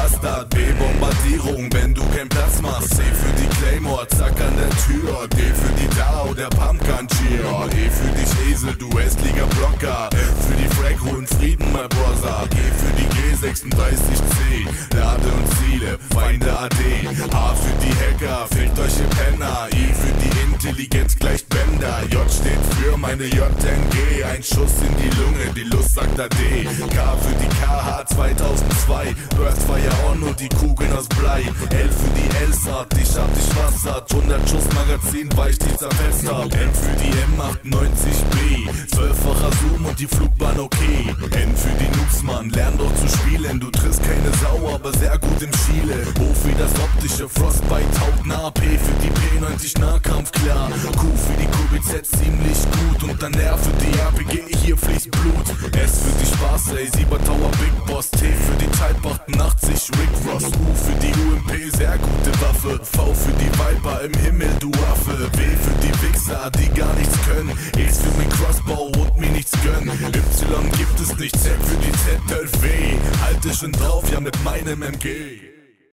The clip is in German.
Bastard. B, Bombardierung, wenn du keinen Platz machst. C für die Claymore, zack an der Tür. D für die Dao, der Pumpgun Cheer. E für dich Esel, du hässlicher Blocker. F für die Frag, holen Frieden, my brother. G für die G36C, Lade und Ziele, Feinde AD. H für die Hacker, fickt euch ihr Penner. I für die Intelligenz gleicht Bender. J steht für meine JNG, ein Schuss in die Lunge, die Lust sagt AD. K für die KH 2002, Earthfire On und die Kugeln aus Blei. L für die L-Sart, ich hab dich wassert, 100 Schuss Magazin, weil ich die zerfetzt hab. N für die M98B, 12-facher Zoom und die Flugbahn okay. N für die Noobs, Mann, lern doch zu spielen, du triffst keine Sau, aber sehr gut im Schiele. O für das optische Frostbite, hautnah. P für die P90 Nahkampf, klar. Q für die QBZ ziemlich gut und dann R für die RPG, hier fließt Blut. S für die Spaß, Saber Tower Big Boss. T für die Type 88 Rick Ross. U für die UMP, sehr gute Waffe. V für die Viper im Himmel, du Affe. W für die Wichser, die gar nichts können. X für mein Crossbow und mir nichts gönnen. Y gibt es nicht, Z für die Z12W. Halte schon drauf, ja mit meinem MG.